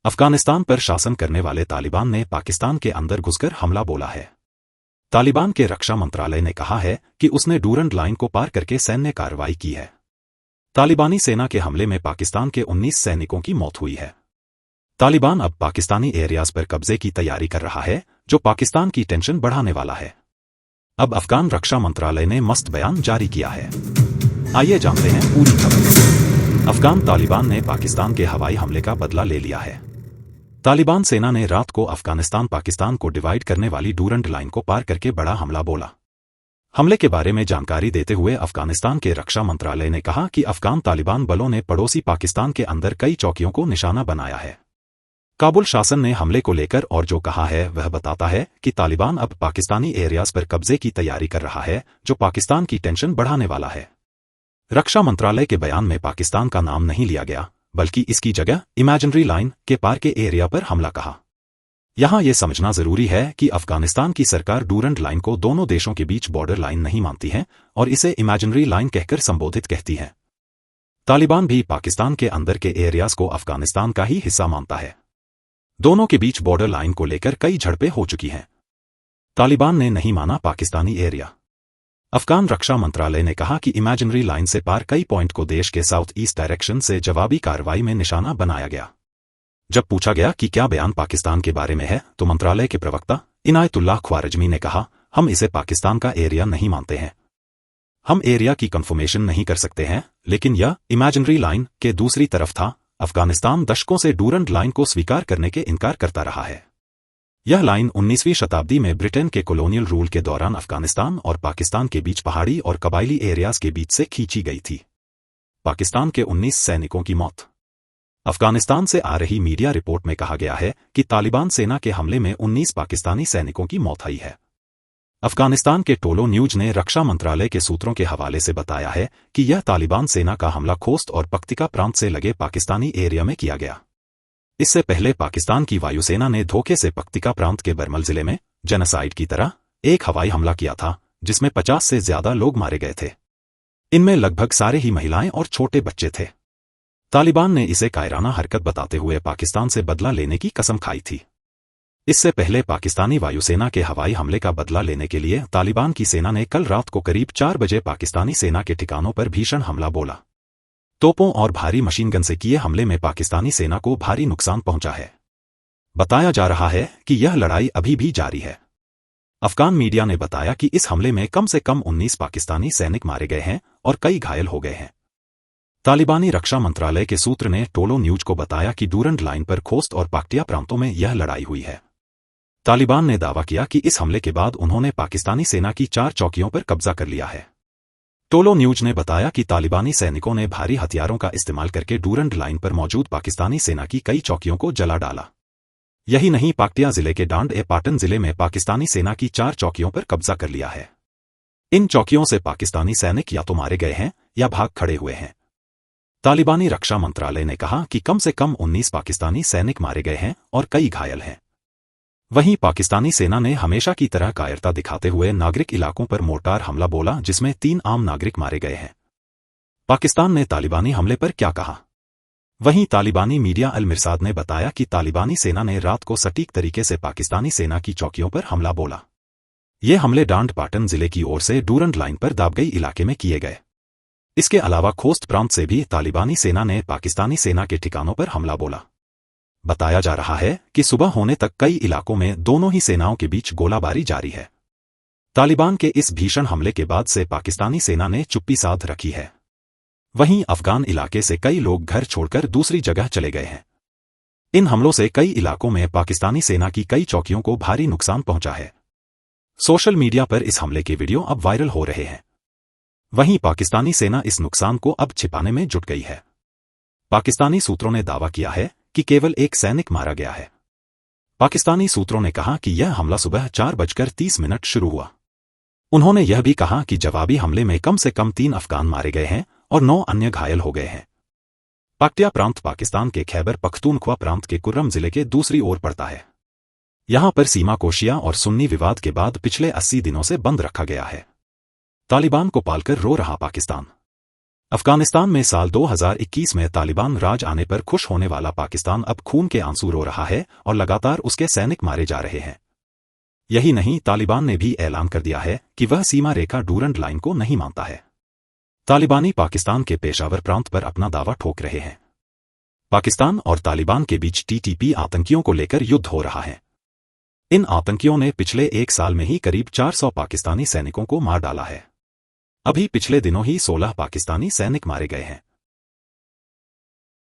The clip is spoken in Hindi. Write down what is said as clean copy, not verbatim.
अफगानिस्तान पर शासन करने वाले तालिबान ने पाकिस्तान के अंदर घुसकर हमला बोला है। तालिबान के रक्षा मंत्रालय ने कहा है कि उसने डूरंड लाइन को पार करके सैन्य कार्रवाई की है। तालिबानी सेना के हमले में पाकिस्तान के 19 सैनिकों की मौत हुई है। तालिबान अब पाकिस्तानी एरियाज पर कब्जे की तैयारी कर रहा है, जो पाकिस्तान की टेंशन बढ़ाने वाला है। अब अफगान रक्षा मंत्रालय ने मस्त बयान जारी किया है। आइए जानते हैं पूरी खबर। अफगान तालिबान ने पाकिस्तान के हवाई हमले का बदला ले लिया है। तालिबान सेना ने रात को अफगानिस्तान पाकिस्तान को डिवाइड करने वाली डूरंड लाइन को पार करके बड़ा हमला बोला। हमले के बारे में जानकारी देते हुए अफगानिस्तान के रक्षा मंत्रालय ने कहा कि अफगान तालिबान बलों ने पड़ोसी पाकिस्तान के अंदर कई चौकियों को निशाना बनाया है। काबुल शासन ने हमले को लेकर और जो कहा है वह बताता है कि तालिबान अब पाकिस्तानी एरियाज पर कब्जे की तैयारी कर रहा है, जो पाकिस्तान की टेंशन बढ़ाने वाला है। रक्षा मंत्रालय के बयान में पाकिस्तान का नाम नहीं लिया गया, बल्कि इसकी जगह इमेजिनरी लाइन के पार के एरिया पर हमला कहा। यहां यह समझना जरूरी है कि अफगानिस्तान की सरकार डूरंड लाइन को दोनों देशों के बीच बॉर्डर लाइन नहीं मानती है और इसे इमेजिनरी लाइन कहकर संबोधित कहती है। तालिबान भी पाकिस्तान के अंदर के एरियाज को अफगानिस्तान का ही हिस्सा मानता है। दोनों के बीच बॉर्डर लाइन को लेकर कई झड़पें हो चुकी हैं। तालिबान ने नहीं माना पाकिस्तानी एरिया। अफगान रक्षा मंत्रालय ने कहा कि इमेजिनरी लाइन से पार कई पॉइंट को देश के साउथ ईस्ट डायरेक्शन से जवाबी कार्रवाई में निशाना बनाया गया। जब पूछा गया कि क्या बयान पाकिस्तान के बारे में है, तो मंत्रालय के प्रवक्ता इनायतुल्लाह ख्वारिजमी ने कहा, हम इसे पाकिस्तान का एरिया नहीं मानते हैं। हम एरिया की कंफर्मेशन नहीं कर सकते हैं, लेकिन यह इमेजिनरी लाइन के दूसरी तरफ था। अफगानिस्तान दशकों से डूरंड लाइन को स्वीकार करने के इनकार करता रहा है। यह लाइन 19वीं शताब्दी में ब्रिटेन के कॉलोनियल रूल के दौरान अफगानिस्तान और पाकिस्तान के बीच पहाड़ी और कबायली एरियाज के बीच से खींची गई थी। पाकिस्तान के 19 सैनिकों की मौत। अफगानिस्तान से आ रही मीडिया रिपोर्ट में कहा गया है कि तालिबान सेना के हमले में 19 पाकिस्तानी सैनिकों की मौत आई है। अफगानिस्तान के टोलो न्यूज ने रक्षा मंत्रालय के सूत्रों के हवाले से बताया है कि यह तालिबान सेना का हमला खोस्त और पख्तिका प्रांत से लगे पाकिस्तानी एरिया में किया गया। इससे पहले पाकिस्तान की वायुसेना ने धोखे से पख्तिका प्रांत के बरमल जिले में जेनोसाइड की तरह एक हवाई हमला किया था, जिसमें 50 से ज्यादा लोग मारे गए थे। इनमें लगभग सारे ही महिलाएं और छोटे बच्चे थे। तालिबान ने इसे कायराना हरकत बताते हुए पाकिस्तान से बदला लेने की कसम खाई थी। इससे पहले पाकिस्तानी वायुसेना के हवाई हमले का बदला लेने के लिए तालिबान की सेना ने कल रात को करीब 4 बजे पाकिस्तानी सेना के ठिकानों पर भीषण हमला बोला। तोपों और भारी मशीन गन से किए हमले में पाकिस्तानी सेना को भारी नुकसान पहुंचा है। बताया जा रहा है कि यह लड़ाई अभी भी जारी है। अफगान मीडिया ने बताया कि इस हमले में कम से कम 19 पाकिस्तानी सैनिक मारे गए हैं और कई घायल हो गए हैं। तालिबानी रक्षा मंत्रालय के सूत्र ने टोलो न्यूज को बताया कि डूरंड लाइन पर खोस्त और पाक्टिया प्रांतों में यह लड़ाई हुई है। तालिबान ने दावा किया कि इस हमले के बाद उन्होंने पाकिस्तानी सेना की 4 चौकियों पर कब्जा कर लिया है। टोलो न्यूज ने बताया कि तालिबानी सैनिकों ने भारी हथियारों का इस्तेमाल करके डूरंड लाइन पर मौजूद पाकिस्तानी सेना की कई चौकियों को जला डाला। यही नहीं, पाक्टिया जिले के डांड-ए-पाटन जिले में पाकिस्तानी सेना की 4 चौकियों पर कब्जा कर लिया है। इन चौकियों से पाकिस्तानी सैनिक या तो मारे गए हैं या भाग खड़े हुए हैं। तालिबानी रक्षा मंत्रालय ने कहा कि कम से कम 19 पाकिस्तानी सैनिक मारे गए हैं और कई घायल हैं। वहीं पाकिस्तानी सेना ने हमेशा की तरह कायरता दिखाते हुए नागरिक इलाकों पर मोर्टार हमला बोला, जिसमें 3 आम नागरिक मारे गए हैं। पाकिस्तान ने तालिबानी हमले पर क्या कहा? वहीं तालिबानी मीडिया अल मिरसाद ने बताया कि तालिबानी सेना ने रात को सटीक तरीके से पाकिस्तानी सेना की चौकियों पर हमला बोला। ये हमले डांड-पाटन जिले की ओर से डूरंड लाइन पर दाबगई इलाके में किए गए। इसके अलावा खोस्त प्रांत से भी तालिबानी सेना ने पाकिस्तानी सेना के ठिकानों पर हमला बोला। बताया जा रहा है कि सुबह होने तक कई इलाकों में दोनों ही सेनाओं के बीच गोलाबारी जारी है। तालिबान के इस भीषण हमले के बाद से पाकिस्तानी सेना ने चुप्पी साध रखी है। वहीं अफगान इलाके से कई लोग घर छोड़कर दूसरी जगह चले गए हैं। इन हमलों से कई इलाकों में पाकिस्तानी सेना की कई चौकियों को भारी नुकसान पहुंचा है। सोशल मीडिया पर इस हमले के वीडियो अब वायरल हो रहे हैं। वहीं पाकिस्तानी सेना इस नुकसान को अब छिपाने में जुट गई है। पाकिस्तानी सूत्रों ने दावा किया है कि केवल एक सैनिक मारा गया है। पाकिस्तानी सूत्रों ने कहा कि यह हमला सुबह 4:30 शुरू हुआ। उन्होंने यह भी कहा कि जवाबी हमले में कम से कम 3 अफगान मारे गए हैं और 9 अन्य घायल हो गए हैं। पाक्टिया प्रांत पाकिस्तान के खैबर पख्तूनख्वा प्रांत के कुर्रम जिले के दूसरी ओर पड़ता है। यहां पर सीमा को शिया और सुन्नी विवाद के बाद पिछले 80 दिनों से बंद रखा गया है। तालिबान को पालकर रो रहा पाकिस्तान। अफगानिस्तान में साल 2021 में तालिबान राज आने पर खुश होने वाला पाकिस्तान अब खून के आंसू रो रहा है और लगातार उसके सैनिक मारे जा रहे हैं। यही नहीं, तालिबान ने भी ऐलान कर दिया है कि वह सीमा रेखा डूरंड लाइन को नहीं मानता है। तालिबानी पाकिस्तान के पेशावर प्रांत पर अपना दावा ठोक रहे हैं। पाकिस्तान और तालिबान के बीच टीटीपी आतंकियों को लेकर युद्ध हो रहा है। इन आतंकियों ने पिछले एक साल में ही करीब 400 पाकिस्तानी सैनिकों को मार डाला है। अभी पिछले दिनों ही 16 पाकिस्तानी सैनिक मारे गए हैं।